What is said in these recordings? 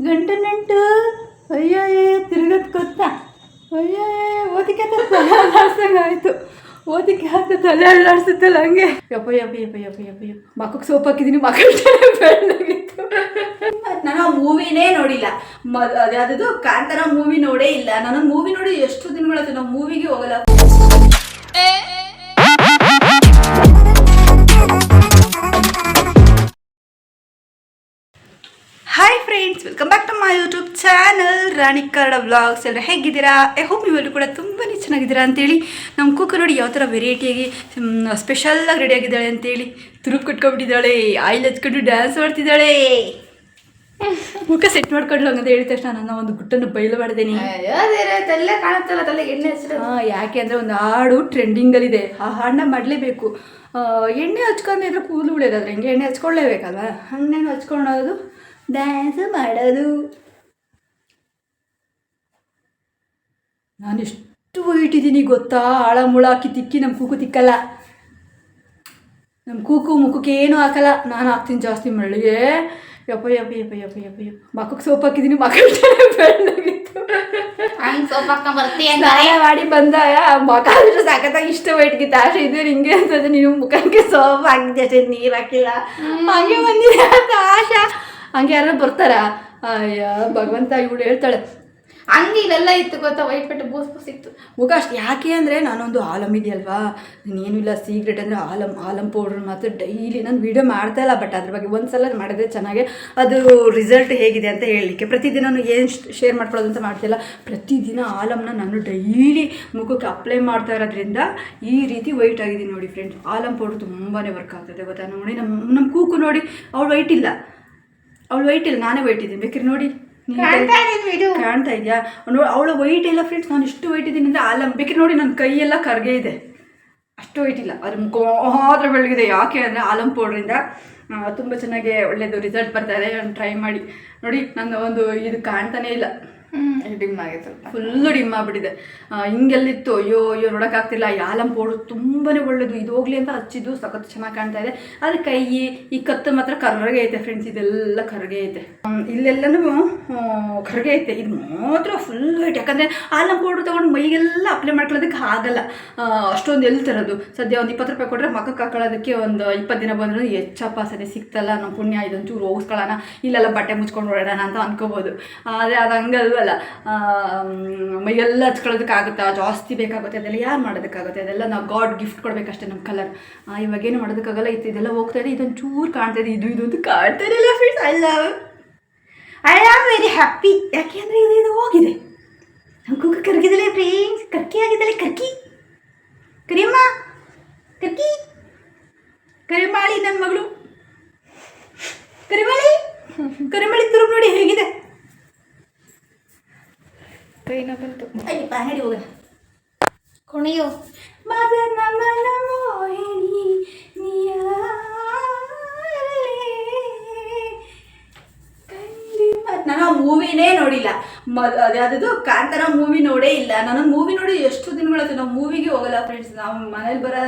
ಗಂಟು ನಂಟು ಅಯ್ಯಯ್ಯೇ ತಿರುಗತ್ ಗೊತ್ತಾ ಅಯ್ಯಯ್ಯೇ ಓದಿಕೆ ಆಯ್ತು ಓದಿಕೆ ಹಾಕಿ ತಲೆ ಅಳ್ಳಾಡ್ಸುತ್ತಲ್ಲ ಹಂಗೆ ಯಪ್ಪ ಯಪ್ಪ ಯಪ್ಪ ಯಪ್ಪ ಯಪ್ಪ ಯಪ್ಪ ಮಕ್ಕಕ್ಕೆ ಸೋಪ್ ಹಾಕಿದ್ದೀನಿ ಮಕ್ಕಳು ಬೆಳ್ಳಗಿತ್ತು. ನಾನು ಆ ಮೂವಿನೇ ನೋಡಿಲ್ಲ. ಅದ್ಯಾವುದು ಕಾಂತಾರ ಮೂವಿ ನೋಡೇ ಇಲ್ಲ. ನಾನು ಮೂವಿ ನೋಡಿ ಎಷ್ಟು ದಿನಗಳಾಯ್ತು, ನಾವು ಮೂವಿಗೆ ಹೋಗಲ್ಲ. Hi friends, welcome back to my YouTube channel Rani Kannada vlogs. ಎಲ್ಲರೂ ಹೇಗಿದ್ದೀರಾ? ಐ ಹೋಪ್ ನೀವೆಲ್ಲರೂ ಕೂಡ ತುಂಬಾ ಚೆನ್ನಾಗಿದ್ದೀರಾ ಅಂತೇಳಿ. ನಮ್ಮ ಕೂಕ ನೋಡಿ ಯಾವ ಥರ ವೆರೈಟಿಯಾಗಿ ಸ್ಪೆಷಲ್ಲಾಗಿ ರೆಡಿಯಾಗಿದ್ದಾಳೆ ಅಂತೇಳಿ. ತುರುಕು ಕಟ್ಕೊಂಡ್ಬಿಟ್ಟಿದ್ದಾಳೆ, ಆಯಿಲ್ ಹಚ್ಕೊಂಡು ಡ್ಯಾನ್ಸ್ ಮಾಡ್ತಿದ್ದಾಳೆ. ಮುಖ ಸೆಟ್ ಮಾಡ್ಕೊಂಡ್ಲು ಹಂಗಂತ ಹೇಳಿದ ತಕ್ಷಣ ನನ್ನ ಒಂದು ಗುಟ್ಟನ್ನು ಬಯಲು ಮಾಡಿದ್ದೇನೆ. ತಲೆ ಕಾಣುತ್ತಲ್ಲ, ತಲೆ ಎಣ್ಣೆ ಹಚ್ಚಿ. ಯಾಕೆ ಅಂದರೆ ಒಂದು ಹಾಡು ಟ್ರೆಂಡಿಂಗಲ್ಲಿದೆ, ಆ ಹಾಡನ್ನ ಮಾಡಲೇಬೇಕು. ಎಣ್ಣೆ ಹಚ್ಕೊಂಡಿದ್ರೆ ಕೂದಲು ಉಳಿಯೋದಾದ್ರೆ ಹಿಂಗೆ ಎಣ್ಣೆ ಹಚ್ಕೊಳ್ಳೇಬೇಕಲ್ವ, ಹಣ್ಣೆಣ್ಣೆ ಹಚ್ಕೊಳ್ಳೋದು ಡ್ಯಾನ್ಸ್ ಮಾಡೋದು. ನಾನು ಎಷ್ಟು ವೈಟ್ ಇದ್ದೀನಿ ಗೊತ್ತಾ? ಆಳ ಮುಳ ಹಾಕಿ ತಿಕ್ಕಿ ನಮ್ಮ ಕೂಕು ತಿಕ್ಕಲ್ಲ. ನಮ್ಮ ಕೂಕು ಮುಖಕ್ಕೆ ಏನೂ ಹಾಕಲ್ಲ, ನಾನು ಹಾಕ್ತೀನಿ ಜಾಸ್ತಿ ಮಳ್ಳಿಗೆ. ಯಪ್ಪ ಯಪ್ಪ ಯಪ್ಪ ಯಪ್ಪ ಯಪ್ಪ ಯಪ್ಪ ಮಕ್ಕಕ್ಕೆ ಸೋಪ್ ಹಾಕಿದ್ದೀನಿ, ಮಕ್ಕಳು ಬೆಳ್ಳಗಿತ್ತು. ಹಂಗೆ ಸೋಪ್ ಹಾಕೊಂಡ್ ಬರ್ತೀಯ ಮಾಡಿ ಬಂದ ಮಕ್ಕ ಆದ್ರೂ ಸಾಕತ್ತಾಗ ಇಷ್ಟ ವೈಟ್ಗಿತ್ತು. ಆಶೆ ಇದೆ ಹಿಂಗೆ ಅಂತಂದ್ರೆ ನೀನು ಮುಖಕ್ಕೆ ಸೋಪ್ ಹಾಕಿದ್ದೆ ಅಷ್ಟೇ, ನೀರು ಹಾಕಿಲ್ಲ, ಹಂಗೆ ಬಂದಿದೆ ಅಂತ ಆಶಾ. ಹಂಗೆ ಯಾರು ಬರ್ತಾರ? ಅಯ್ಯ ಭಗವಂತ, ಇವಳು ಹೇಳ್ತಾಳೆ ಹಂಗೆ ಇಲ್ಲೆಲ್ಲ ಇತ್ತು ಗೊತ್ತಾ, ವೈಟ್ ಪೆಟ್ಟು ಬೂಸ್ ಇತ್ತು ಮುಖ ಅಷ್ಟು. ಯಾಕೆ ಅಂದರೆ ನಾನೊಂದು ಆಲಮ್ ಇದೆಯಲ್ವಾ, ನಾನೇನು ಇಲ್ಲ ಸೀಕ್ರೆಟ್ ಅಂದರೆ ಆಲಮ್ ಪೌಡ್ರ್ ಮಾತ್ರ ಡೈಲಿ ನಾನು ವೀಡಿಯೋ ಮಾಡ್ತಾಯಿಲ್ಲ. ಬಟ್ ಅದ್ರ ಬಗ್ಗೆ ಒಂದು ಸಲ ಮಾಡಿದ್ರೆ ಚೆನ್ನಾಗೆ ಅದು ರಿಸಲ್ಟ್ ಹೇಗಿದೆ ಅಂತ ಹೇಳಲಿಕ್ಕೆ. ಪ್ರತಿದಿನ ನಾನು ಏನು ಶೇರ್ ಮಾಡ್ಕೊಳ್ಳೋದು ಅಂತ ಮಾಡ್ತಿಲ್ಲ. ಪ್ರತಿದಿನ ಆಲಮ್ನ ನಾನು ಡೈಲಿ ಮುಖಕ್ಕೆ ಅಪ್ಲೈ ಮಾಡ್ತಾ ಇರೋದ್ರಿಂದ ಈ ರೀತಿ ವೈಟ್ ಆಗಿದ್ದೀನಿ ನೋಡಿ ಫ್ರೆಂಡ್ಸ್. ಆಲಮ್ ಪೌಡ್ರ್ ತುಂಬಾ ವರ್ಕ್ ಆಗ್ತದೆ ಗೊತ್ತಾ. ನೋಡಿ ನಮ್ಮ ಕೂಕು ನೋಡಿ, ಅವಳು ವೈಟ್ ಇಲ್ಲ, ನಾನೇ ವೈಟ್ ಇದ್ದೀನಿ. ಬೇಕಾದ್ರೆ ನೋಡಿ, ಕಾಣ್ತಾ ಇದೆಯಾ? ಅವಳು ವೈಟ್ ಇಲ್ಲ ಫ್ರೆಂಡ್ಸ್, ನಾನು ಇಷ್ಟು ವೈಟ್ ಇದ್ದೀನಿ ಅಂದರೆ ಆಲಮ್. ಬೇಕಾದ್ರೆ ನೋಡಿ, ನನ್ನ ಕೈಯೆಲ್ಲ ಕರ್ಗೆ ಇದೆ, ಅಷ್ಟು ವೈಟ್ ಇಲ್ಲ. ಅದ್ರ ಮುಖ ಮಾತ್ರ ಬೆಳಗಿದೆ. ಯಾಕೆ ಅಂದರೆ ಆಲಮ್ ಪೌಡ್ರಿಂದ ತುಂಬ ಚೆನ್ನಾಗಿ ಒಳ್ಳೆಯದು ರಿಸಲ್ಟ್ ಬರ್ತಾಯಿದೆ. ಟ್ರೈ ಮಾಡಿ ನೋಡಿ. ನನ್ನ ಒಂದು ಇದು ಕಾಣ್ತಾನೇ ಇಲ್ಲ, ಡಿಮ್ ಆಗಿತ್ತು, ಫುಲ್ಲು ಡಿಮ್ ಆಗಿಬಿಟ್ಟಿದೆ. ಹಿಂಗೆಲ್ಲಿತ್ತು, ಅಯ್ಯೋ ನೋಡೋಕ್ಕಾಗ್ತಿಲ್ಲ. ಈ ಆಲಮ್ ಪೌಡ್ರ್ ತುಂಬಾ ಒಳ್ಳೆಯದು. ಇದು ಹೋಗ್ಲಿ ಅಂತ ಹಚ್ಚಿದ್ದು ಸಖತ್ ಚೆನ್ನಾಗಿ ಕಾಣ್ತಾ ಇದೆ. ಆದರೆ ಕೈ ಈ ಕತ್ತು ಮಾತ್ರ ಕರ್ಗೆ ಐತೆ ಫ್ರೆಂಡ್ಸ್, ಇದೆಲ್ಲ ಕರ್ಗೆ ಐತೆ, ಇಲ್ಲೆಲ್ಲನೂ ಕರ್ಗೆ ಐತೆ. ಇದು ಮಾತ್ರ ಫುಲ್ ವೈಟ್. ಯಾಕಂದರೆ ಆಲಮ್ ಪೌಡ್ರ್ ತೊಗೊಂಡು ಮೈಗೆಲ್ಲ ಅಪ್ಲೈ ಮಾಡ್ಕೊಳ್ಳೋದಕ್ಕೆ ಆಗಲ್ಲ, ಅಷ್ಟೊಂದು ಎಲ್ಲಿ ತರೋದು. ಸದ್ಯ ಒಂದು 20 ರೂಪಾಯಿ ಕೊಟ್ಟರೆ ಮಕ್ಕಕ್ಕೆ ಹಾಕೊಳ್ಳೋದಕ್ಕೆ ಒಂದು 20 ದಿನ ಬಂದರೂ ಹೆಚ್ಚಪ್ಪ ಸದ್ಯ ಸಿಗ್ತಲ್ಲ. ನಮ್ಮ ಪುಣ್ಯ, ಇದೊಂಚೂರು ಹೋಗಿಸ್ಕೊಳ್ಳೋಣ, ಇಲ್ಲೆಲ್ಲ ಬಟ್ಟೆ ಮುಚ್ಕೊಂಡು ಓಡೋಣ ಅಂತ ಅನ್ಕೋಬೋದು. ಆದರೆ ಅದು ಹಂಗಲ್ವಲ್ಲ, ಮೈಯೆಲ್ಲ ಹಚ್ಕೊಳ್ಳೋದಕ್ಕಾಗುತ್ತಾ? ಜಾಸ್ತಿ ಬೇಕಾಗುತ್ತೆ. ಅದೆಲ್ಲ ಯಾರು ಮಾಡೋದಕ್ಕಾಗುತ್ತೆ? ಅದೆಲ್ಲ ನಾವು ಗಾಡ್ ಗಿಫ್ಟ್ ಕೊಡಬೇಕಷ್ಟೇ ನಮ್ಮ ಕಲರ್. ಇವಾಗೇನು ಮಾಡೋದಕ್ಕಾಗಲ್ಲ. ಇದೆಲ್ಲ ಹೋಗ್ತಾ ಇದೆ, ಇದೊಂದು ಚೂರು ಕಾಣ್ತಾ ಇದೆ, ಇದು ಅಂತ ಕಾಣ್ತಾ ಇರಲಿಲ್ಲ friends. I am very happy. ಯಾಕೆ ಅಂದರೆ ಇದು ಹೋಗಿದೆ. ನಮ್ಮ ಕೂಕ ಕರ್ಗಿದಳೆ ಫ್ರೆಂಡ್ಸ್, ಕರ್ಕಿ ಆಗಿದ್ದಾಳೆ. ಕರಿಯಮ್ಮ, ಕರಿಮಾಳಿ ನನ್ನ ಮಗಳು, ಕರಿಮಾಳಿ ತುರುಬು ನೋಡಿ ಹೇಗಿದೆ. ಕೈನ ಬಂತು, ಹೇಳಿ ಹೋಗ ಕುಣಿಯು ಮದನ ಮನ ಮೋಹಿನಿ ನಾನು ಆ ಮೂವಿನೇ ನೋಡಿಲ್ಲ. ಅದ್ಯಾವುದು ಕಾಂತಾರ ಮೂವಿ ನೋಡೇ ಇಲ್ಲ. ನಾನು ಮೂವಿ ನೋಡಿ ಎಷ್ಟು ದಿನಗಳಾಯ್ತು. ನಾವು ಮೂವಿಗೆ ಹೋಗಲ್ಲ ಫ್ರೆಂಡ್ಸ್. ನಾವು ಮನೇಲಿ ಬರೋ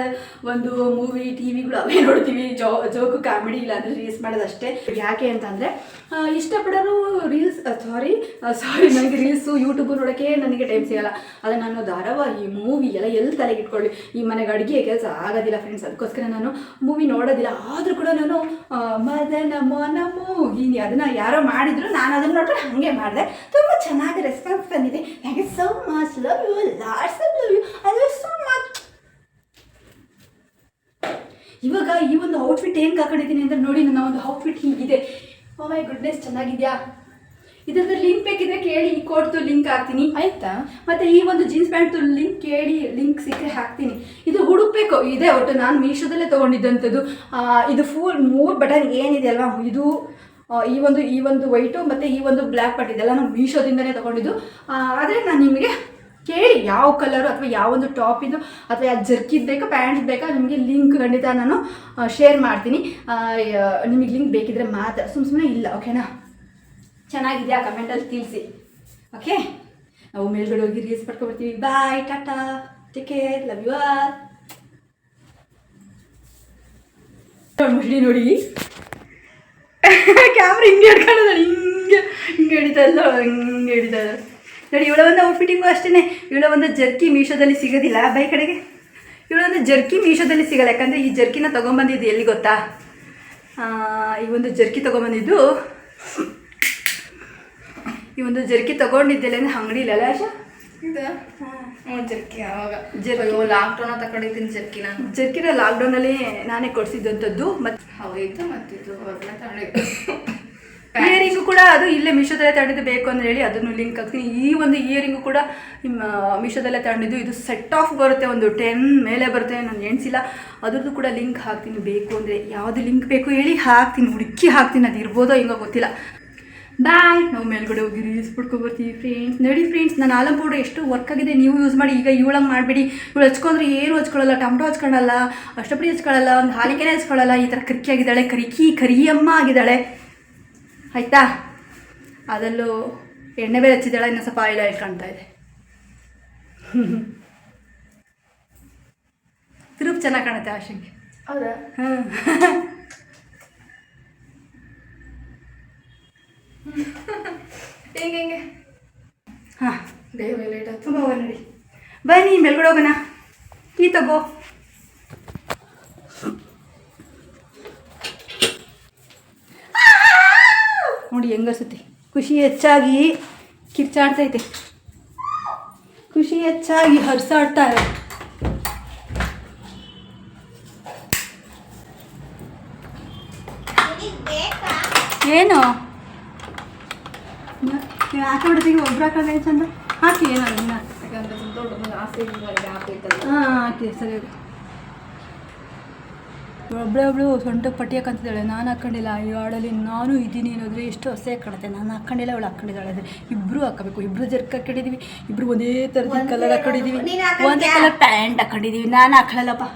ಒಂದು ಮೂವಿ ಟಿವಿಗಳು ಅವೇ ನೋಡ್ತೀವಿ. ಜೋಕು ಕಾಮಿಡಿ ಇಲ್ಲ ಅಂದರೆ ರೀಲ್ಸ್ ಮಾಡೋದಷ್ಟೇ. ಯಾಕೆ ಅಂತಂದರೆ ಇಷ್ಟಪಡೋರು ರೀಲ್ಸ್ ಸಾರಿ ನನಗೆ ರೀಲ್ಸು ಯೂಟ್ಯೂಬು ನೋಡೋಕ್ಕೆ ನನಗೆ ಟೈಮ್ ಸಿಗಲ್ಲ. ಆದರೆ ನಾನು ಧಾರಾವಾಹಿ ಮೂವಿ ಎಲ್ಲ ಎಲ್ಲಿ ತಲೆಗೆ ಇಟ್ಕೊಳ್ಳಿ, ಈ ಮನೆಗೆ ಅಡುಗೆ ಕೆಲಸ ಆಗೋದಿಲ್ಲ ಫ್ರೆಂಡ್ಸ್. ಅದಕ್ಕೋಸ್ಕರ ನಾನು ಮೂವಿ ನೋಡೋದಿಲ್ಲ. ಆದರೂ ಕೂಡ ನಾನು ಮದನ ಮನ ಮೋಹಿನಿ ಅದನ್ನು ಯಾರೋ ಮಾಡಿದ್ರು, ನಾನು ಅದನ್ನು ನೋಡ್ಕೊಂಡು ಹಾಗೆ ಮಾಡಿದೆ. ತುಂಬ ಚೆನ್ನಾಗಿ ರೆಸ್ಪಾನ್ಸ್ ಬಂದಿದೆ. Thank you so much, love you, lots of love you, I love so much. ಇವಾಗ ಈ ಒಂದು ಔಟ್ಫಿಟ್ ಏನು ಹಾಕೊಂಡಿದ್ದೀನಿ ಅಂದರೆ ನೋಡಿ, ನನ್ನ ಒಂದು ಔಟ್ಫಿಟ್ ಹೀಗಿದೆ. ಓ ಮೈ ಗುಡ್ನೆಸ್, ಚೆನ್ನಾಗಿದೆಯಾ? ಇದರದ್ದು ಲಿಂಕ್ ಬೇಕಿದ್ರೆ ಕೇಳಿ, ಈ ಕೋಡ್ದು ಲಿಂಕ್ ಹಾಕ್ತೀನಿ ಆಯಿತಾ. ಮತ್ತು ಈ ಒಂದು ಜೀನ್ಸ್ ಪ್ಯಾಂಟ್ದು ಲಿಂಕ್ ಕೇಳಿ, ಲಿಂಕ್ ಸಿಕ್ಕರೆ ಹಾಕ್ತೀನಿ. ಇದು ಹುಡುಕಬೇಕು ಇದೆ ಒಟ್ಟು. ನಾನು ಮೀಶೋದಲ್ಲೇ ತೊಗೊಂಡಿದ್ದಂಥದ್ದು. ಇದು ಫುಲ್ 3 ಬಟನ್ ಏನಿದೆ ಅಲ್ವಾ, ಇದು ಈ ಒಂದು ವೈಟು ಮತ್ತು ಈ ಒಂದು ಬ್ಲ್ಯಾಕ್ ಬಟ್ ಇದೆಲ್ಲ ನಾನು ಮೀಶೋದಿಂದಲೇ ತೊಗೊಂಡಿದ್ದು. ಆದರೆ ನಾನು ನಿಮಗೆ ಕೇಳಿ ಯಾವ ಕಲರು ಅಥವಾ ಯಾವೊಂದು ಟಾಪ್ ಇದು ಅಥವಾ ಯಾವ ಜರ್ಕಿದ್ ಬೇಕಾ ಪ್ಯಾಂಟ್ ಬೇಕಾ ನಿಮಗೆ ಲಿಂಕ್ ಖಂಡಿತ ನಾನು ಶೇರ್ ಮಾಡ್ತೀನಿ. ನಿಮಗೆ ಲಿಂಕ್ ಬೇಕಿದ್ರೆ ಮಾತ್ರ, ಸುಮ್ಮನೆ ಇಲ್ಲ. ಓಕೆನಾ? ಚೆನ್ನಾಗಿದೆಯಾ ಕಮೆಂಟಲ್ಲಿ ತಿಳಿಸಿ. ಓಕೆ, ನಾವು ಮೇಲ್ಗಡೆ ಹೋಗಿ ರೀಲ್ಸ್ ಮಾಡ್ಕೊಬರ್ತೀವಿ. Bye, tata, take care, love you all. ನೋಡಿ ಕ್ಯಾಮ್ರಾ ಹಿಂಗೆ ಹಿಡ್ಕೊಳ್ಳೋದು, ಹಿಂಗೆ ಹಿಡಿತೀನಿ. ಹಿಡಿತಲ್ಲ ಹಿಂಗೆ ಹಿಡಿತಾಳೆ ನೋಡಿ. ಇವಳ ಒಂದು ಔಟ್ಫಿಟ್ಟಿಂಗು ಅಷ್ಟೇ. ಇವಳ ಒಂದು ಜರ್ಕಿ ಮೀಶೋದಲ್ಲಿ ಸಿಗೋದಿಲ್ಲ ಬೈ ಕಡೆಗೆ. ಇವಳ ಒಂದು ಜರ್ಕಿ ಮೀಶೋದಲ್ಲಿ ಸಿಗಲ್ಲ, ಯಾಕಂದರೆ ಈ ಜರ್ಕಿನ ತೊಗೊಂಬಂದಿದ್ದು ಎಲ್ಲಿ ಗೊತ್ತಾ, ಈ ಒಂದು ಜರ್ಕಿ ತೊಗೊಂಬಂದಿದ್ದು ತೊಗೊಂಡಿದ್ದೆಲ್ಲ ಅಂದರೆ ಅಂಗಡಿಲಲ್ಲ ಆಶಾ ಜರ್ಕಿ ಅವಾಗ ಲಾಕ್ಡೌನ್ ತಗೊಂಡಿದ್ದೀನಿ ಜರ್ಕಿನ ಲಾಕ್ಡೌನಲ್ಲಿ ನಾನೇ ಕೊಡಿಸಿದ್ದಂಥದ್ದು. ಮತ್ತು ಹೌದು ಮತ್ತಿದ್ದು ತಗೊಂಡಿದ್ದು ಇಯರಿಂಗು ಕೂಡ ಅದು ಇಲ್ಲೇ ಮೀಶೋದಲ್ಲೇ ತಗೊಂಡಿದ್ದು. ಬೇಕು ಅಂತ ಹೇಳಿ ಅದನ್ನು ಲಿಂಕ್ ಹಾಕ್ತೀನಿ. ಈ ಒಂದು ಇಯರಿಂಗು ಕೂಡ ಮೀಶೋದಲ್ಲೇ ತಗೊಂಡಿದ್ದು. ಇದು ಸೆಟ್ ಆಫ್ ಬರುತ್ತೆ, ಒಂದು 10 ಮೇಲೆ ಬರುತ್ತೆ, ನಾನು ಎಣಿಸಿಲ್ಲ. ಅದ್ರದ್ದು ಕೂಡ ಲಿಂಕ್ ಹಾಕ್ತೀನಿ. ಬೇಕು ಅಂದರೆ ಯಾವುದು ಲಿಂಕ್ ಬೇಕು ಹೇಳಿ ಹಾಕ್ತೀನಿ, ಹುಡುಕಿ ಹಾಕ್ತೀನಿ. ಅದು ಇರ್ಬೋದೋ ಹಿಂಗೋ ಗೊತ್ತಿಲ್ಲ. ಬಾಯ್. ನಾವು ಮೇಲ್ಗಡೆ ಹೋಗಿ ರೀಲ್ಸ್ ಬಿಡ್ಕೊಬರ್ತೀವಿ ಫ್ರೆಂಡ್ಸ್. ನೋಡಿ ಫ್ರೆಂಡ್ಸ್, ನಾನು ಆಲಂ ಪೌಡರ್ ಎಷ್ಟು ವರ್ಕ್ ಆಗಿದೆ, ನೀವು ಯೂಸ್ ಮಾಡಿ. ಈಗ ಇವಳಂಗೆ ಮಾಡಬೇಡಿ. ಇವಳು ಹಚ್ಕೊಂಡ್ರೆ ಏನು ಹಚ್ಕೊಳ್ಳಲ್ಲ, ಟೊಮಟೊ ಹಚ್ಕೊಳ್ಳಲ್ಲ, ಅಷ್ಟಪಡಿ ಹಚ್ಕೊಳ್ಳಲ್ಲ, ಒಂದು ಹಾಲಿಕೆನೆ ಹಚ್ಕೊಳ್ಳಲ್ಲ. ಈ ಥರ ಕರಿಕಿ ಆಗಿದ್ದಾಳೆ, ಕರಿಯಮ್ಮ ಆಗಿದ್ದಾಳೆ ಆಯಿತಾ. ಅದರಲ್ಲೂ ಎಣ್ಣೆ ಬೇರೆ ಹಚ್ಚಿದ್ದಾಳೆ, ಇನ್ನೂ ಸ್ವಲ್ಪ ಆಯಿಲ್ ಕಾಣ್ತಾ ಇದೆ. ತಿರುಪ್ ಚೆನ್ನಾಗಿ ಕಾಣುತ್ತೆ ಆಶಂಗೆ. ಹೌದಾ? ಹಾಂ ಹೆಂಗೆ ಹಾಂ ಬೇಗ ಲೇಟ್ ಆಯ್ತು. ತುಂಬ ನೋಡಿ. ಬನ್ನಿ ಮೇಲ್ಗಡೆ ಹೋಗೋಣ. ಟೀ ತಗೋ. ನೋಡಿ ಹೆಂಗಸುತ್ತೆ. ಖುಷಿ ಹೆಚ್ಚಾಗಿ ಕಿರ್ಚಾಡ್ತೈತೆ, ಖುಷಿ ಹೆಚ್ಚಾಗಿ ಹರ್ಸಾಡ್ತಾರೆ. ಏನು ಹಾಕಿಬಿಡ್ತೀವಿ, ಒಬ್ರು ಹಾಕೋದು ಚಂದ ಹಾಕಿ. ಏನೋ ಇನ್ನ ಯಾಕಂದ್ರೆ ದೊಡ್ಡ ಆಸೆ ಹಾಕೈತಲ್ಲ. ಹಾಂ ಹಾಕಿ ಸರಿ. ಒಬ್ಬಳು ಸೊಂಟಕ್ಕೆ ಪಟ್ಟಿ ಹಾಕಂತಿದ್ದಾಳೆ, ನಾನು ಹಾಕ್ಕೊಂಡಿಲ್ಲ. ಈ ಹಾಡಲ್ಲಿ ನಾನು ಇದ್ದೀನಿ ಅನ್ನೋದ್ರೆ ಎಷ್ಟು ಹೊಸೆ ಕಾಣುತ್ತೆ. ನಾನು ಹಾಕ್ಕೊಂಡಿಲ್ಲ, ಅವಳು ಹಾಕ್ಕೊಂಡಿದ್ದಾಳೆ. ಅಂದರೆ ಇಬ್ಬರು ಹಾಕಬೇಕು. ಇಬ್ಬರು ಜರ್ಕ್ ಹಾಕೊಂಡಿದ್ದೀವಿ, ಇಬ್ಬರು ಒಂದೇ ಥರದ ಕಲರ್ ಹಾಕೊಂಡಿದ್ದೀವಿ, ಒಂದೇ ಕಲರ್ ಪ್ಯಾಂಟ್ ಹಾಕೊಂಡಿದ್ದೀವಿ. ನಾನು ಹಾಕೊಳ್ಳಲ್ಲಪ್ಪ,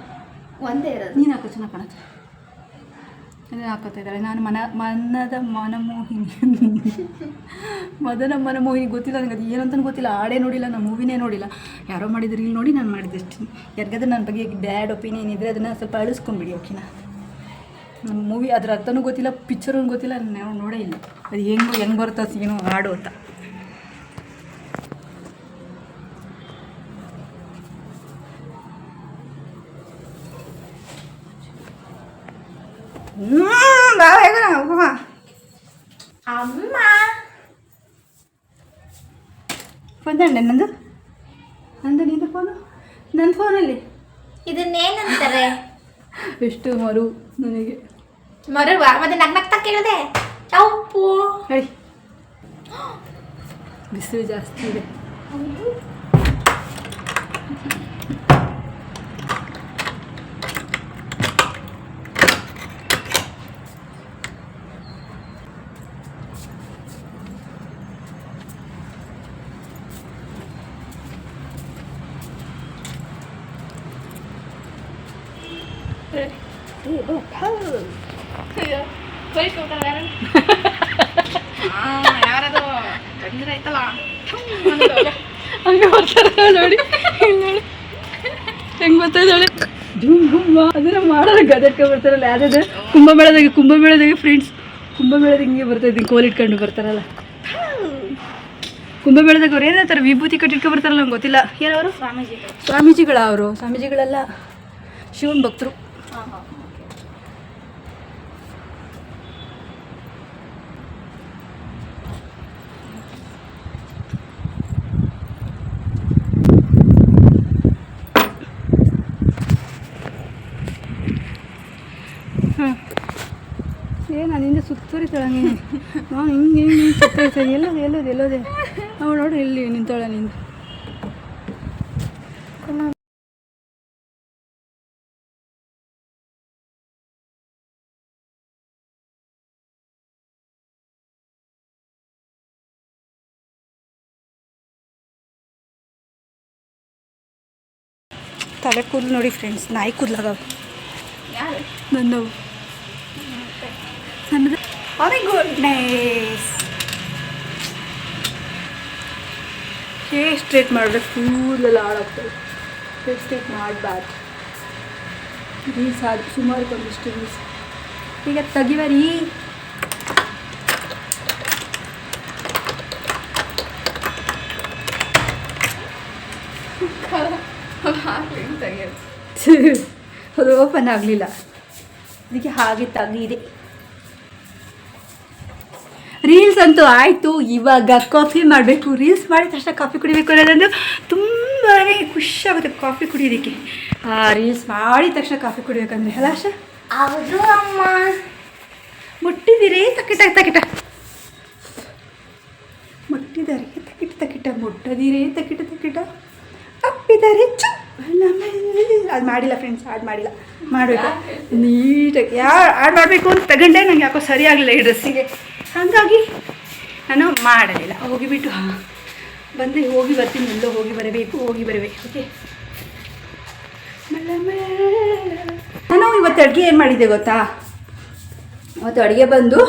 ಒಂದೇ ಇರೋದು. ನೀನು ಹಾಕೋ ಚೆನ್ನಾಗಿ ಕಾಣುತ್ತೆ. ಅದನ್ನು ಹಾಕೋತಾ ಇದ್ದಾಳೆ. ನಾನು ಮನದ ಮನಮೋಹಿನಿ ಗೊತ್ತಿಲ್ಲ ನನಗೆ, ಅದು ಏನು ಅಂತಲೂ ಗೊತ್ತಿಲ್ಲ. ಹಾಡೇ ನೋಡಿಲ್ಲ, ನಾನು ಮೂವಿನೇ ನೋಡಿಲ್ಲ. ಯಾರೋ ಮಾಡಿದ್ರು ಇಲ್ಲಿ ನೋಡಿ ನಾನು ಮಾಡಿದ್ದೆ ಅಷ್ಟೇ. ಯಾರಿಗಾದ್ರೂ ನನ್ನ ಬಗ್ಗೆ ಬ್ಯಾಡ್ ಒಪಿನಿಯನ್ ಇದ್ದರೆ ಅದನ್ನು ಸ್ವಲ್ಪ ಅಳಿಸ್ಕೊಂಬಿಡಿ. ಓಕೆನಾ. ನಮ್ಮ ಮೂವಿ ಅದ್ರ ಅರ್ಥನೂ ಗೊತ್ತಿಲ್ಲ, ಪಿಕ್ಚರೂ ಗೊತ್ತಿಲ್ಲ, ನಾವು ನೋಡೇ ಇಲ್ಲ. ಅದು ಹೆಂಗೆ ಬರುತ್ತೋ ಏನೋ ಹಾಡು ಅಂತ. ಅಮ್ಮ ಬಂದಂಡೆ ನಂದು ನಿಂದು ಫೋನು, ನನ್ನ ಫೋನಲ್ಲಿ ಇದನ್ನೇನಂತಾರೆ? ಎಷ್ಟು ಮರು ನನಗೆ ಮರುವ ಮತ್ತೆ ನಗ್ನಗ್ತಾ ಕೇಳಿದೆ. ಉಪ್ಪು ಹೇಳಿ, ಬಿಸಿಲು ಜಾಸ್ತಿ ಇದೆ. ಯಾರದು ಐತಲ್ಲ ಹಂಗೆ ಬರ್ತಾರೆ ನೋಡಿ, ನೋಡಿ ಹೆಂಗೆ ಬರ್ತಾಯಿದ್ದಾಳೆ. ಅದನ್ನ ಮಾಡೋದು ಗದಡ್ಕ ಬರ್ತಾರಲ್ಲ, ಯಾವ್ದು ಕುಂಭಮೇಳದಾಗೆ ಫ್ರೆಂಡ್ಸ್, ಕುಂಭಮೇಳದಾಗ ಹಿಂಗೆ ಬರ್ತಾಯಿದ್ದೀನಿ, ಕೋಲ್ ಇಟ್ಕೊಂಡು ಬರ್ತಾರಲ್ಲ. ಕುಂಭಮೇಳದಾಗ ಅವ್ರು ಏನಂತಾರೆ, ವಿಭೂತಿ ಕಟ್ಟಿಟ್ಕೊ ಬರ್ತಾರಲ್ಲ, ನಂಗೆ ಗೊತ್ತಿಲ್ಲ. ಏನವರು ಸ್ವಾಮೀಜಿಗಳೆಲ್ಲ ಶಿವನ ಭಕ್ತರು. ನಾನು ಹಿಂದೆ ಸುತ್ತರಿತಾಳೆ ನೀನು, ನಾನು ಹಿಂಗೆ ಸುತ್ತರಿತಾಳೆ. ಎಲ್ಲೋದೆ ಅವಳು ನೋಡಿ ಇಲ್ಲಿ ನಿಂತಾಳೆ ನಿಂದು. ತಲೆ ಕೂದಲು ನೋಡಿ ಫ್ರೆಂಡ್ಸ್, ನಾಯಿ ಕೂದಲಾಗವ ನನ್ನವು. ನನ್ನದು ಮೈ ಗುಡ್ನೆಸ್. ಹೇರ್ ಸ್ಟ್ರೇಟ್ ಮಾಡಿದ್ರೆ ಕೂದಲೆಲ್ಲ ಹಾಳಾಗ್ತದೆ. ಹೇರ್ ಸ್ಟ್ರೇಟ್ ಮಾಡಬಾರ್ದು. ರೀಲ್ಸ್ ಆದ ಸುಮಾರು ಒಂದಿಷ್ಟು ರೀಲ್ಸ್ ಈಗ ತೆಗಿವರಿ. ಅದು ಓಪನ್ ಆಗಲಿಲ್ಲ, ಅದಕ್ಕೆ ಹಾಗೆ ತೆಗಿದೆ. ರೀಲ್ಸ್ ಅಂತೂ ಆಯಿತು, ಇವಾಗ ಕಾಫಿ ಮಾಡಬೇಕು. ರೀಲ್ಸ್ ಮಾಡಿದ ತಕ್ಷಣ ಕಾಫಿ ಕುಡಿಬೇಕು ಅನ್ನೋದೊಂದು ತುಂಬಾ ಖುಷಿಯಾಗುತ್ತೆ ಕಾಫಿ ಕುಡಿಯೋದಕ್ಕೆ. ರೀಲ್ಸ್ ಮಾಡಿದ ತಕ್ಷಣ ಕಾಫಿ ಕುಡಿಬೇಕಂದ್ರೆ ಅಲ್ಲ ಆಶಾ? ಹೌದು ಅಮ್ಮ. ಮುಟ್ಟಿದಿರಿ ತಕಿಟ ತಕಿಟ, ಮುಟ್ಟಿದರೆ ತಕಿಟ ತಕಿಟ, ಮುಟ್ಟದಿರೇ ತಕಿಟ ತಕಿಟ, ಅಪ್ಪಿದರೆ ಚು. ಅದು ಮಾಡಿಲ್ಲ ಫ್ರೆಂಡ್ಸ್, ಆಡ್ ಮಾಡಿಲ್ಲ, ಮಾಡಬೇಕು ನೀಟಾಗಿ. ಆಡ್ ಮಾಡಬೇಕು ಅಂತ ತಗೊಂಡೆ, ನಂಗೆ ಯಾಕೋ ಸರಿ ಆಗಲಿಲ್ಲ ಈ ಡ್ರೆಸ್ಸಿಗೆ, ಹಾಗಾಗಿ ನಾನು ಮಾಡಲಿಲ್ಲ. ಹೋಗಿಬಿಟ್ಟು ಬಂದರೆ ಹೋಗಿ ಬರ್ತೀನಿ, ಎಲ್ಲೋ ಹೋಗಿ ಬರಬೇಕು. ಓಕೆ. ನಾನು ಇವತ್ತು ಅಡುಗೆ ಏನು ಮಾಡಿದ್ದೆ ಗೊತ್ತಾ? ಇವತ್ತು ಅಡುಗೆ ಬಂದು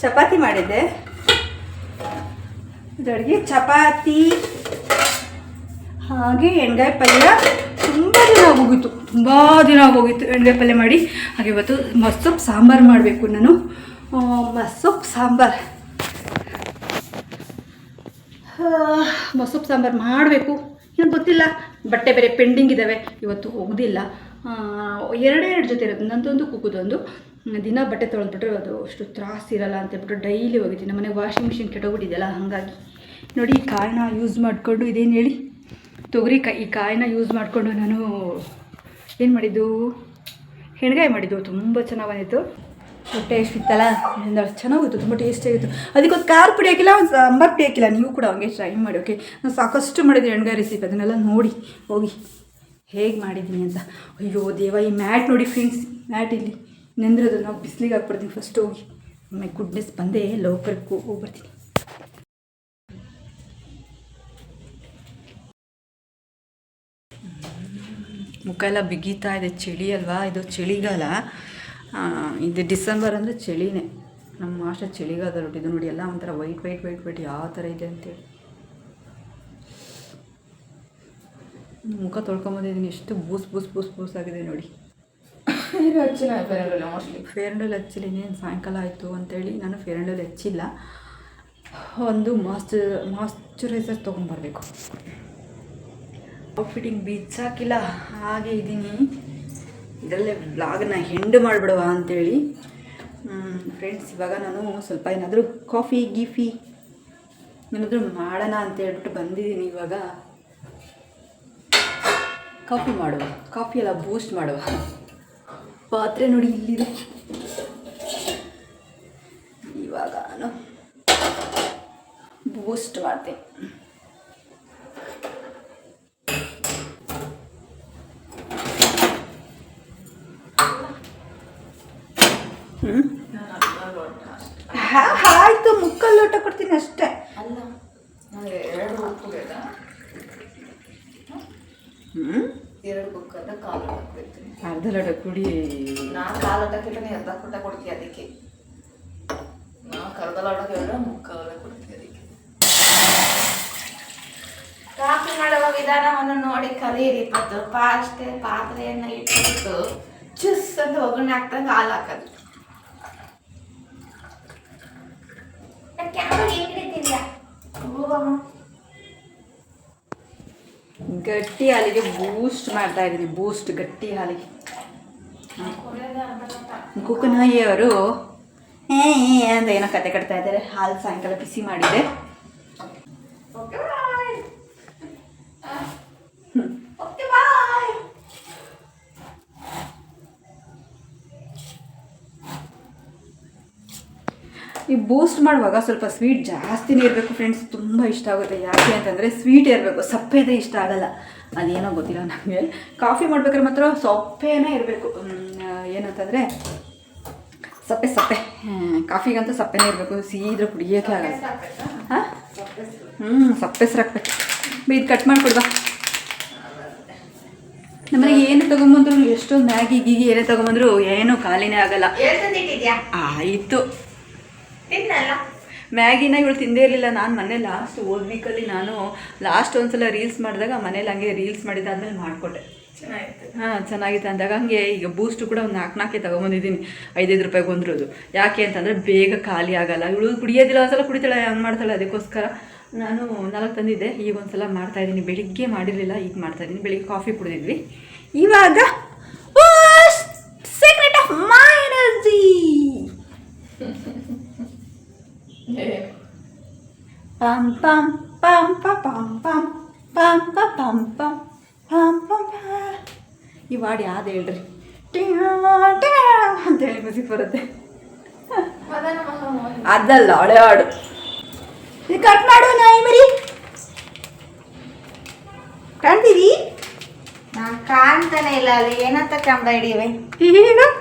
ಚಪಾತಿ ಮಾಡಿದ್ದೆ. ಇದು ಅಡುಗೆ ಚಪಾತಿ ಹಾಗೆ ಎಣ್ಗಾಯಿ ಪಲ್ಯ. ತುಂಬ ದಿನ ಆಗೋಗಿತ್ತು ಎಣ್ಗಾಯಿ ಪಲ್ಯ ಮಾಡಿ. ಹಾಗೆ ಇವತ್ತು ಮಸ್ಸೊಪ್ಪು ಸಾಂಬಾರು ಮಾಡಬೇಕು ನಾನು. ಮಸ್ಸೊಪ್ಪು ಸಾಂಬಾರು ಮಾಡಬೇಕು. ಏನು ಗೊತ್ತಿಲ್ಲ, ಬಟ್ಟೆ ಬೇರೆ ಪೆಂಡಿಂಗ್ ಇದ್ದಾವೆ, ಇವತ್ತು ಹೋಗೋದಿಲ್ಲ. ಎರಡೆರಡು ಜೊತೆ ಇರುತ್ತೆ, ನಂದೊಂದು ಕುಕ್ಕುದೊಂದು. ದಿನ ಬಟ್ಟೆ ತೊಳೆದ್ಬಿಟ್ರೆ ಅದು ಅಷ್ಟು ತ್ರಾಸಿರಲ್ಲ ಅಂತೇಳ್ಬಿಟ್ಟು ಡೈಲಿ ಹೋಗಿದ್ದೀನಿ. ನಮ್ಮ ಮನೆಗೆ ವಾಷಿಂಗ್ ಮಿಷಿನ್ ಕೆಟ್ಟೋಗ್ಬಿಟ್ಟಿದೆಯಲ್ಲ, ಹಾಗಾಗಿ ನೋಡಿ ಈ ಕಾಯಿನ ಯೂಸ್ ಮಾಡಿಕೊಂಡು, ಇದೇನು ಹೇಳಿ ತೊಗರಿಕಾಯಿ, ಈ ಕಾಯಿನ ಯೂಸ್ ಮಾಡಿಕೊಂಡು ನಾನು ಏನು ಮಾಡಿದ್ದು, ಎಣ್ಗಾಯಿ ಮಾಡಿದ್ದು. ತುಂಬ ಚೆನ್ನಾಗಿ ಬಂದಿತ್ತು. ಹೊಟ್ಟೆ ಎಷ್ಟಿತ್ತಲ್ಲ, ಚೆನ್ನಾಗಿತ್ತು, ತುಂಬ ಟೇಸ್ಟಿಯಾಗಿತ್ತು. ಅದಕ್ಕೊಂದು ಖಾರ ಪುಡಿ ಹಾಕಿಲ್ಲ, ಒಂದು ಸಾಂಬಾರು ಪುಡಿ ಹಾಕಿಲ್ಲ. ನೀವು ಕೂಡ ಹಂಗೆ ಟ್ರೈ ಮಾಡಿ. ಓಕೆ, ನಾನು ಸಾಕಷ್ಟು ಮಾಡಿದ್ದೀನಿ ಎಣ್ಗಾಯಿ ರೆಸಿಪಿ, ಅದನ್ನೆಲ್ಲ ನೋಡಿ ಹೋಗಿ ಹೇಗೆ ಮಾಡಿದ್ದೀನಿ ಅಂತ. ಅಯ್ಯೋ ದೇವ, ಈ ಮ್ಯಾಟ್ ನೋಡಿ ಫ್ರೆಂಡ್ಸ್, ಮ್ಯಾಟ್ ಇಲ್ಲಿ ನೆಂದ್ರದು, ನಾವು ಬಿಸಿಲಿಗೆ ಹಾಕ್ಬಿಡ್ತೀನಿ ಫಸ್ಟ್ ಹೋಗಿ. ಮೈ ಗುಡ್ನೆಸ್, ಬಂದೇ ಲೋಕರ್ಗೆ ಹೋಗ್ಬರ್ತೀನಿ. ಮುಖ ಎಲ್ಲ ಬಿಗೀತಾ ಇದೆ, ಚಳಿ ಅಲ್ವಾ, ಇದು ಚಳಿಗಾಲ. ಇದು ಡಿಸೆಂಬರ್ ಅಂದರೆ ಚಳಿನೇ, ನಮ್ಮ ಅಷ್ಟೇ ಚಳಿಗಾಲ. ಇದು ನೋಡಿ ಎಲ್ಲ ಒಂಥರ ವೈಟ್ ಯಾವ ಥರ ಇದೆ ಅಂತೇಳಿ. ಮುಖ ತೊಳ್ಕೊಂಬಂದಿದ್ದೀನಿ, ಎಷ್ಟು ಬೂಸ್ ಆಗಿದೆ ನೋಡಿ. ಫೇರ್ ಆ್ಯಂಡ್ ಲವ್ಲಿ ಹಚ್ಚಿಲ್ಲ, ಇನ್ನೇನು ಸಾಯಂಕಾಲ ಆಯಿತು ಅಂತೇಳಿ ನಾನು ಫೇರ್ ಆ್ಯಂಡ್ ಲವ್ಲಿ ಹಚ್ಚಿಲ್ಲ. ಒಂದು ಮಾಯ್ಶ್ಚರೈಸರ್ ತೊಗೊಂಬರ್ಬೇಕು. ಔಟ್ಫಿಟ್ಟಿಂಗ್ ಬಿಚ್ಚಾಕಿಲ್ಲ, ಹಾಗೆ ಇದ್ದೀನಿ. ಇದರಲ್ಲೇ ಬ್ಲಾಗನ್ನ ಹೆಂಡ್ ಮಾಡಿಬಿಡುವ ಅಂಥೇಳಿ ಫ್ರೆಂಡ್ಸ್. ಇವಾಗ ನಾನು ಸ್ವಲ್ಪ ಏನಾದರೂ ಕಾಫಿ ಗೀಫಿ ಏನಾದರೂ ಮಾಡೋಣ ಅಂತೇಳ್ಬಿಟ್ಟು ಬಂದಿದ್ದೀನಿ. ಇವಾಗ ಕಾಫಿ ಮಾಡುವ, ಕಾಫಿ ಎಲ್ಲ ಬೂಸ್ಟ್ ಮಾಡುವ. ಪಾತ್ರೆ ನೋಡಿ ಇಲ್ಲಿದೆ. ಇವಾಗ ನಾನು ಬೂಸ್ಟ್ ಮಾಡ್ತೀನಿ. ಆಯಿತು, ಮುಕ್ಕಲ್ ಲೋಟ ಕೊಡ್ತೀನಿ ಅಷ್ಟೇ. ಅರ್ಧ ಲೋಟ ಕುಡಿ. ನಾನು ಕಾಲು ಲೋಟಕ್ಕಿಂತ ಅರ್ಧ ಕೊಟ್ಟ ಕೊಡ್ತೀವಿ, ಅದಕ್ಕೆ ನಾವು ಕರ್ದ ಲೋಟ ಮುಕ್ಕಾಲ ಕೊಡ್ತೀವಿ. ಅದಕ್ಕೆ ಕಾಫಿ ಮಾಡುವ ವಿಧಾನವನ್ನು ನೋಡಿ ಕಲಿಯಿರಿ. ಫಸ್ಟ್ ಪಾತ್ರೆಯನ್ನು ಇಟ್ಬಿಟ್ಟು ಚುಸ್ ಅಂತ ಒಗ್ಗರಣೆ ಹಾಕ್ತಂಗೆ ಹಾಲು ಹಾಕೋದು. ಗಟ್ಟಿ ಹಾಲಿಗೆ ಬೂಸ್ಟ್ ಮಾಡ್ತಾ ಇದ್ದೀನಿ. ಬೂಸ್ಟ್ ಗಟ್ಟಿ ಹಾಲಿಗೆ. ಕುಕ್ಕನಾಯಿ ಅವರು ಅಂತ ಏನೋ ಕತೆ ಕಟ್ತಾ ಇದ್ದಾರೆ. ಹಾಲು ಸಾಯಂಕಾಲ ಬಿಸಿ ಮಾಡಿದೆ. ಈ ಬೂಸ್ಟ್ ಮಾಡುವಾಗ ಸ್ವಲ್ಪ ಸ್ವೀಟ್ ಜಾಸ್ತಿನೇ ಇರಬೇಕು ಫ್ರೆಂಡ್ಸ್, ತುಂಬ ಇಷ್ಟ ಆಗುತ್ತೆ. ಯಾಕೆ ಅಂತಂದರೆ ಸ್ವೀಟ್ ಇರಬೇಕು, ಸಪ್ಪೆ ಇದ್ರೆ ಇಷ್ಟ ಆಗಲ್ಲ. ಅದೇನೋ ಗೊತ್ತಿಲ್ಲ ನನಗೆ. ಕಾಫಿ ಮಾಡ್ಬೇಕಾದ್ರೆ ಮಾತ್ರ ಸಪ್ಪೆನೇ ಇರಬೇಕು. ಏನಂತಂದರೆ ಸಪ್ಪೆ ಕಾಫಿಗಂತೂ ಸಪ್ಪೆನೇ ಇರಬೇಕು, ಸೀದ್ರೆ ಕುಡಿಯೋಕೆ ಆಗಲ್ಲ. ಹಾಂ ಸಪ್ಪೆ ಹಾಕ್ಬೇಕು. ಇದು ಕಟ್ ಮಾಡಿಕೊಡ್ವಾ. ನಮ್ಮನೆಗೆ ಏನು ತೊಗೊಂಬಂದ್ರು, ಎಷ್ಟೊಂದು ಮ್ಯಾಗಿ ಗೀಗಿ ಏನೇ ತೊಗೊಂಬಂದ್ರು ಏನೂ ಖಾಲಿನೇ ಆಗಲ್ಲ. ಆಯಿತು, ಮ್ಯಾಗಿನ ಇವಳು ತಿಂದೇ ಇರಲಿಲ್ಲ. ನಾನು ಮನೆ ಲಾಸ್ಟ್ ವೀಕಲ್ಲಿ ನಾನು ಒಂದ್ಸಲ ರೀಲ್ಸ್ ಮಾಡಿದಾಗ ಮನೇಲಿ ಹಂಗೆ ರೀಲ್ಸ್ ಮಾಡಿದ್ದಾದ್ಮೇಲೆ ಮಾಡಿಕೊಟ್ಟೆ. ಚೆನ್ನಾಗಿತ್ತು ಅಂದಾಗ ಹಂಗೆ ಈಗ ಬೂಸ್ಟು ಕೂಡ ಒಂದು 4 ತೊಗೊಂಬಂದಿದ್ದೀನಿ. 5 ರೂಪಾಯಿಗೆ ಒಂದಿರೋದು. ಯಾಕೆ ಅಂತಂದರೆ ಬೇಗ ಖಾಲಿ ಆಗಲ್ಲ. ಇವಳು ಕುಡಿಯೋದಿಲ್ಲ, ಒಂದ್ಸಲ ಕುಡಿತಾಳೆ, ಹಂಗೆ ಮಾಡ್ತಾಳೆ. ಅದಕ್ಕೋಸ್ಕರ ನಾನು 4 ತಂದಿದ್ದೆ, ಈಗ ಒಂದ್ಸಲ ಮಾಡ್ತಾಯಿದ್ದೀನಿ. ಬೆಳಿಗ್ಗೆ ಮಾಡಿರಲಿಲ್ಲ, ಈಗ ಮಾಡ್ತಾಯಿದ್ದೀನಿ. ಬೆಳಿಗ್ಗೆ ಕಾಫಿ ಕುಡಿದಿದ್ವಿ. ಇವಾಗ ಸೀಕ್ರೆಟ್ ಆಫ್ ಮೈ ಎನರ್ಜಿ. ಪಂ ಪಂ ಪಂ ಪಂ ಪಂ ಪಂ ಪಂ ಪಂ ಪಂ ಪಂ ಪಂ ಪಂ. ಈ ವಾಡಿ ಯಾವ್ದು ಹೇಳ್ರಿ ಅಂತೇಳಿ ಮ್ಯೂಸಿಕ್ ಬರುತ್ತೆ. ಅದಲ್ಲ, ಹಳೆ ಹಾಡು. ಇದು ಕಟ್ ಮಾಡು ನಾಯಿ ಮರಿ. ಕಾಣ್ತೀವಿ? ನಾನು ಕಾಣ್ತಾನೆ ಇಲ್ಲ, ಅಲ್ಲಿ ಏನಂತ ಕ್ಯಾಮ್ರಾ ಹಿಡಿಯವೆ.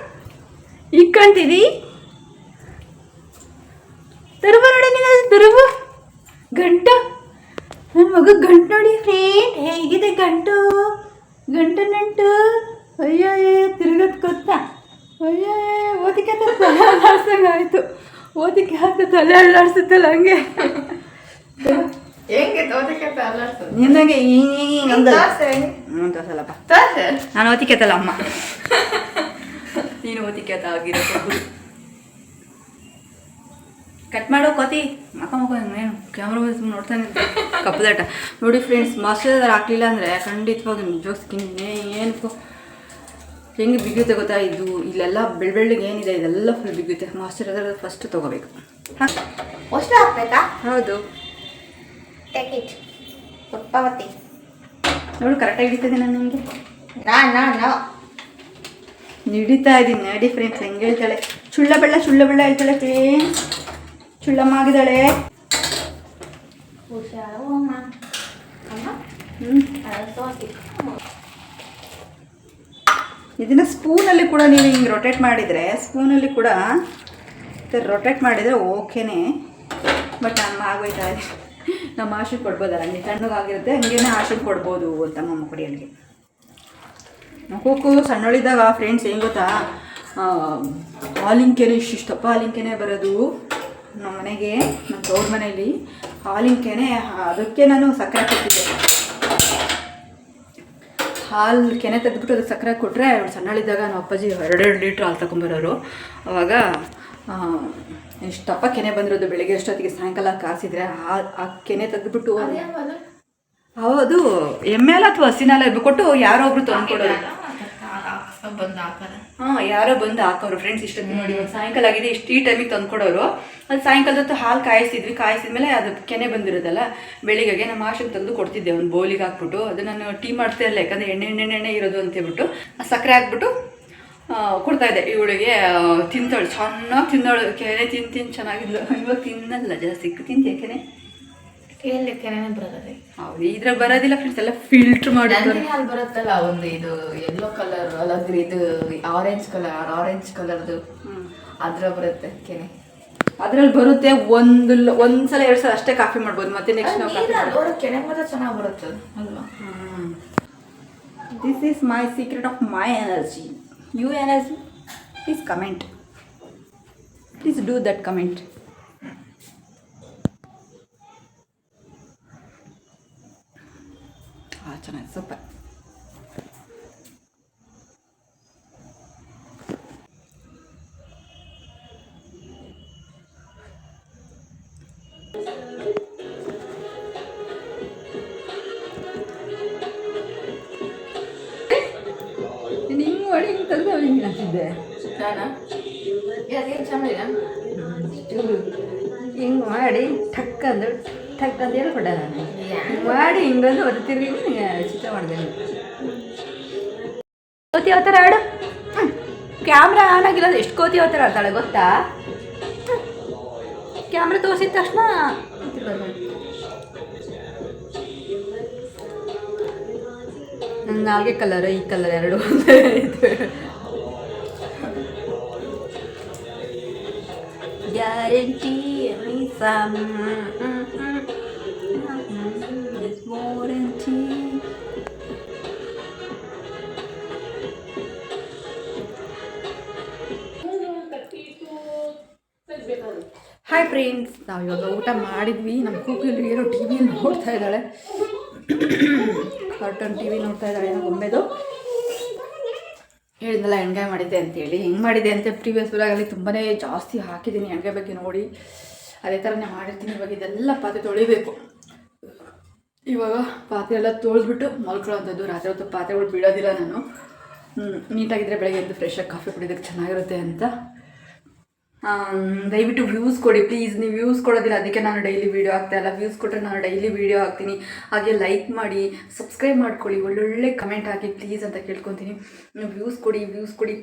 ಈಗ ಕಾಣ್ತೀವಿ? ತರುವ ನೋಡಿ ನೀನು, ತರುವ ಗಂಟು. ನನ್ನ ಮಗ ಗಂಟು ನೋಡಿ ಫ್ರೆಂಡ್, ಹೇಗಿದೆ ಗಂಟು? ಗಂಟು ನಂಟು. ಅಯ್ಯೋ ತಿರುಗತ್ ಗೊತ್ತ. ಅಯ್ಯೋ ಓದಿಕೆ ತಲೆ ಅಲ್ಲಾಡ್ಸಂಗೆ ಆಯಿತು. ಓದಿಕೆ ಹಾಕಿ ತಲೆ ಅಲ್ಲಾಡ್ಸುತ್ತಲ್ಲ ಹಂಗೆ. ಹೆಂಗೆ ಓದಕ್ಕೆ ಅಲ್ಲಾಡ್ಸೋದು? ನಿನ್ನಂಗೆ ಹಿಂಗೆ ತೋರ್ಸಲ್ಲಪ್ಪ. ನಾನು ಓದಿಕೆತಲ್ಲ ಅಮ್ಮ, ನೀನು ಓದಿಕೆತ ಆಗಿರೋ. ಕಟ್ ಮಾಡೋ ಕೋತಿ ಮಕ್ಕ ಏನು ಕ್ಯಾಮ್ರಾ ನೋಡ್ತಾನೆ ಕಪ್ಪದಾಟ. ನೋಡಿ ಫ್ರೆಂಡ್ಸ್, ಮಾಯ್ಶ್ಚರೈಸರ್ ಹಾಕಲಿಲ್ಲ ಅಂದರೆ ಖಂಡಿತವಾಗಿ ನಿಜವಾಗ ಸ್ಕಿನ್ ಏನಕ್ಕೂ ಹೆಂಗೆ ಬಿಗುತ್ತೆ ಗೊತ್ತಾ. ಇದು ಇಲ್ಲೆಲ್ಲ ಬೆಳ್ಳಿಗೆ ಏನಿದೆ ಇದೆಲ್ಲ ಫುಲ್ ಬಿಗುತ್ತೆ. ಮಾಯ್ಶ್ಚರೈಸರ್ ಫಸ್ಟ್ ತೊಗೋಬೇಕು. ಅಷ್ಟು ಹಾಕ್ಬೇಕಾ? ಹೌದು, ಟೇಕ್ ಇಟ್ ಪುಷ್ಪಾವತಿ. ನೋಡು ಕರೆಕ್ಟಾಗಿ ಹಿಡಿತದೆ ನಾನು ನಿಮಗೆ. ನಾ ಹಿಡಿತಾ ಇದ್ದೀನಿ ನೋಡಿ ಫ್ರೆಂಡ್ಸ್. ಹೆಂಗೆ ಹೇಳ್ತಾಳೆ, ಚುಳ್ಳ ಬೆಳ್ಳ ಹೇಳ್ತಾಳೆ ಫ್ರೆಂಡ್ಸ್. ಚುಳ್ಳಮ್ಮ ಆಗಿದ್ದಾಳೆ. ಇದನ್ನು ಸ್ಪೂನಲ್ಲಿ ಕೂಡ ನೀವು ಹಿಂಗೆ ರೊಟೇಟ್ ಮಾಡಿದರೆ, ಸ್ಪೂನಲ್ಲಿ ಕೂಡ ರೊಟೇಟ್ ಮಾಡಿದರೆ ಓಕೆನೇ. ಬಟ್ ನಮ್ಮ ಆಗೋಯ್ತಾ ಇದೆ. ನಮ್ಮ ಆಶಿಗೆ ಕೊಡ್ಬೋದಲ್ಲ, ಹಂಗೆ ತಣ್ಣಗಾಗಿರುತ್ತೆ, ಹಂಗೇನೆ ಆಶಿಗೆ ಕೊಡ್ಬೋದು ಅಂತ ನಮ್ಮ ಕೊಡಿಯಲ್ಲಿಗೆ. ಮಕ್ಕಳು ಸಣ್ಣಳಿದ್ದಾಗ ಫ್ರೆಂಡ್ಸ್ ಏನು ಗೊತ್ತಾ, ಹಾಲಿಂಕೆನೆ ಇಷ್ಟಪ್ಪ ಹಾಲಿಂಕೆನೆ ಬರೋದು ನಮ್ಮ ಮನೆಗೆ. ನಮ್ಮ ತವ್ರ ಮನೆಯಲ್ಲಿ ಹಾಲಿಂಕೆನೆ, ಅದಕ್ಕೆ ನಾನು ಸಕ್ಕರೆ ಕೊಟ್ಟಿದ್ದೆ. ಹಾಲು ಕೆನೆ ತೆಗೆದ್ಬಿಟ್ಟು ಅದಕ್ಕೆ ಸಕ್ಕರೆ ಕೊಟ್ಟರೆ, ಸಣ್ಣಳಿದ್ದಾಗ ನಮ್ಮ ಅಪ್ಪಾಜಿ 2 ಲೀಟ್ರ್ ಹಾಲು ತಗೊಂಬರೋರು. ಅವಾಗ ಇಷ್ಟಪ್ಪ ಕೆನೆ ಬಂದಿರೋದು. ಬೆಳಗ್ಗೆ ಅಷ್ಟೊತ್ತಿಗೆ ಸಾಯಂಕಾಲ ಕಾಸಿದ್ರೆ ಆ ಕೆನೆ ತೆಗೆದ್ಬಿಟ್ಟು, ಹೌದು ಎಮ್ಮೆ ಅಲ್ಲ ಅಥವಾ ಹಸಿನಾಲ ಕೊಟ್ಟು ಯಾರೋ ಒಬ್ರು ತಂದ್ಕೊಡೋರು. ಯಾರೋ ಬಂದು ಹಾಕೋರು ಫ್ರೆಂಡ್ಸ್. ಇಷ್ಟೊತ್ತು ನೋಡಿ ಸಾಯಂಕಾಲ ಆಗಿದೆ, ಇಷ್ಟು ಈ ಟೈಮಿಗೆ ತಂದ್ಕೊಡೋರು. ಅದು ಸಾಯಂಕಾಲದ ಹೊತ್ತು ಹಾಲು ಕಾಯಿಸಿದ್ಮೇಲೆ ಅದು ಕೆನೆ ಬಂದಿರೋದಲ್ಲ, ಬೆಳಿಗ್ಗೆ ನಮ್ಮ ಆಶೆಗೆ ತೆಗೆದು ಕೊಡ್ತಿದ್ದೆ ಒಂದು ಬೌಲಿಗೆ ಹಾಕ್ಬಿಟ್ಟು. ಅದು ನಾನು ಟೀ ಮಾಡ್ತಾ ಇರಲಿಲ್ಲ, ಯಾಕಂದರೆ ಎಣ್ಣೆ ಇರೋದು ಅಂತೇಳ್ಬಿಟ್ಟು ಸಕ್ಕರೆ ಹಾಕ್ಬಿಟ್ಟು ಕೊಡ್ತಾಯಿದ್ದೆ. ಇವಳಿಗೆ ತಿಂತಾಳು, ಚೆನ್ನಾಗಿ ತಿಂದಾಳು. ಕೆನೆ ತಿಂದು ಚೆನ್ನಾಗಿದ್ಲು. ಇವಾಗ ತಿನ್ನಲ್ಲ ಜಾಸ್ತಿ. ತಿಂತೀಯ ಕೆನೆ? ಎಲ್ಲಿ ಕೆನೆನೇ ಬರೋದೇ? ಹೌದು, ಇದ್ರಾಗ ಬರೋದಿಲ್ಲ ಫ್ರೆಂಡ್ಸ್, ಎಲ್ಲ ಫಿಲ್ಟ್ರ್ ಮಾಡಿದ್ರೆ ಹಾಲು ಬರುತ್ತಲ್ಲ ಒಂದು, ಇದು ಯೆಲ್ಲೋ ಕಲರ್ ಅಲ್ಲ, ಇದು ಆರೆಂಜ್ ಕಲರ್ದು ಅದ್ರ ಬರುತ್ತೆ ಕೆನೆ. ಅದ್ರಲ್ಲಿ ಬರುತ್ತೆ. ಒಂದ್ಸಲ 2 ಸಲ ಅಷ್ಟೇ ಕಾಫಿ ಮಾಡ್ಬೋದು, ಮತ್ತೆ ನೆಕ್ಸ್ಟ್ ನಾವು ಕಾಫಿ ಕೆನೆ ಮಾತ್ರ ಚೆನ್ನಾಗಿ ಬರುತ್ತೆ ಅಲ್ವಾ. This is my secret of my energy. You energy, please comment, please do that comment. ಚೆನ್ನಾಗಿ ಸೂಪರ್. ಹಿಂಗೆ ಮಾಡಿ ಹಿಂಗೆ ತೆಗೆದು ಹಿಂಗೆ ಹಾಕಿದ್ದೆ ಹಿಂಗೆ ಮಾಡಿ ಠಕ್ ಅಂದು ಹೇಳ್ಕೊಟ್ಟೆ ನಾನು. ಮಾಡಿ ಹಿಂಗಂದು ಅದು ತಿರುಗಿ ಚಿತ್ರ ಮಾಡಿದೆ. ಕೋತಿ ಯಾವ ಥರ ಆಡು. ಕ್ಯಾಮ್ರಾ ಆನ್ ಆಗಿಲ್ಲ ಎಷ್ಟು ಕೋತಿ ಯಾವ ಥರ ಆಡ್ತಾಳೆ ಗೊತ್ತಾ. ಕ್ಯಾಮ್ರಾ ತೋರಿಸಿದ ತಕ್ಷಣ ನಾಲ್ಗೆ ಕಲರ್, ಈ ಕಲರ್ ಎರಡು ಗ್ಯಾರಂಟಿ ಹಾಯ್ ಫ್ರೆಂಡ್ಸ್, ನಾವು ಇವಾಗ ಊಟ ಮಾಡಿದ್ವಿ. ನಮ್ಮ ಕೂಕಲ್ಲಿ ಏನೋ ಟಿ ವಿ ನೋಡ್ತಾ ಇದ್ದಾಳೆ, ಕಾರ್ಟೂನ್ ಟಿ ವಿ ನೋಡ್ತಾ ಇದ್ದಾಳೆ. ಏನೋ ಗೊಂಬೆದು ಹೇಳಿದ್ನಲ್ಲ ಎಣ್ಗಾಯಿ ಮಾಡಿದ್ದೆ ಅಂತೇಳಿ. ಹೆಂಗೆ ಮಾಡಿದೆ ಅಂತ ಪ್ರೀವಿಯಸ್ ಬ್ಲಾಗಲ್ಲಿ ತುಂಬಾ ಜಾಸ್ತಿ ಹಾಕಿದ್ದೀನಿ ಎಣ್ಗಾಯಿ ಬಗ್ಗೆ ನೋಡಿ. ಅದೇ ಥರನೇ ಮಾಡಿರ್ತೀನಿ. ಇವಾಗ ಇದೆಲ್ಲ ಪಾತ್ರೆ ತೊಳಿಬೇಕು. ಇವಾಗ ಪಾತ್ರೆ ಎಲ್ಲ ತೊಳೆದ್ಬಿಟ್ಟು ಮಲ್ಕೊಳ್ಳೋಂಥದ್ದು. ರಾತ್ರಿ ಹೊತ್ತು ಪಾತ್ರೆಗಳು ಬಿಡೋದಿಲ್ಲ ನಾನು. ನೀಟಾಗಿದ್ದರೆ ಬೆಳಗ್ಗೆ ಎದ್ದು ಫ್ರೆಶಾಗಿ ಕಾಫಿ ಕುಡಿಯೋದಕ್ಕೆ ಚೆನ್ನಾಗಿರುತ್ತೆ ಅಂತ. ದಯವಿಟ್ಟು ವ್ಯೂಸ್ ಕೊಡಿ ಪ್ಲೀಸ್. ನೀವು ವ್ಯೂಸ್ ಕೊಡೋದಿಲ್ಲ, ಅದಕ್ಕೆ ನಾನು ಡೈಲಿ ವೀಡಿಯೋ ಹಾಕ್ತಾಯಿಲ್ಲ. ವ್ಯೂಸ್ ಕೊಟ್ಟರೆ ನಾನು ಡೈಲಿ ವೀಡಿಯೋ ಹಾಕ್ತೀನಿ. ಹಾಗೆ ಲೈಕ್ ಮಾಡಿ, ಸಬ್ಸ್ಕ್ರೈಬ್ ಮಾಡ್ಕೊಳ್ಳಿ, ಒಳ್ಳೊಳ್ಳೆ ಕಮೆಂಟ್ ಹಾಕಿ ಪ್ಲೀಸ್ ಅಂತ ಕೇಳ್ಕೊತೀನಿ. ನೀವು ವ್ಯೂಸ್ ಕೊಡಿ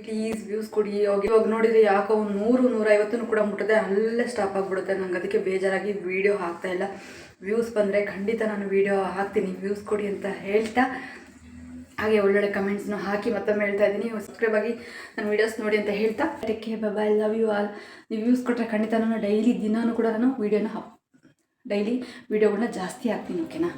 ಪ್ಲೀಸ್, ವ್ಯೂಸ್ ಕೊಡಿ. ಇವಾಗ ನೋಡಿದರೆ ಯಾಕೋ 100-150 ಕೂಡ ಮುಟ್ಟದೆ ಅಲ್ಲೇ ಸ್ಟಾಪ್ ಆಗಿಬಿಡುತ್ತೆ. ನಂಗೆ ಅದಕ್ಕೆ ಬೇಜಾರಾಗಿ ವೀಡಿಯೋ ಹಾಕ್ತಾಯಿಲ್ಲ. ವ್ಯೂಸ್ ಬಂದರೆ ಖಂಡಿತ ನಾನು ವೀಡಿಯೋ ಹಾಕ್ತೀನಿ. ವ್ಯೂಸ್ ಕೊಡಿ ಅಂತ ಹೇಳ್ತಾ, ಹಾಗೆ ಒಳ್ಳೊಳ್ಳೆ ಕಮೆಂಟ್ಸ್ನ ಹಾಕಿ ಮತ್ತೊಮ್ಮೆ ಹೇಳ್ತಾ ಇದ್ದೀನಿ. ಸಬ್ಸ್ಕ್ರೈಬ್ ಆಗಿ ನನ್ನ ವೀಡಿಯೋಸ್ ನೋಡಿ ಅಂತ ಹೇಳ್ತಾ take care, bye, love you all. ನೀವು ವ್ಯೂಸ್ ಕೊಟ್ಟರೆ ಖಂಡಿತ ನಾನು ದಿನಾನೂ ಕೂಡ ನಾನು ಡೈಲಿ ವೀಡಿಯೋಗಳನ್ನ ಜಾಸ್ತಿ ಹಾಕ್ತೀನಿ. ಓಕೆನಾ?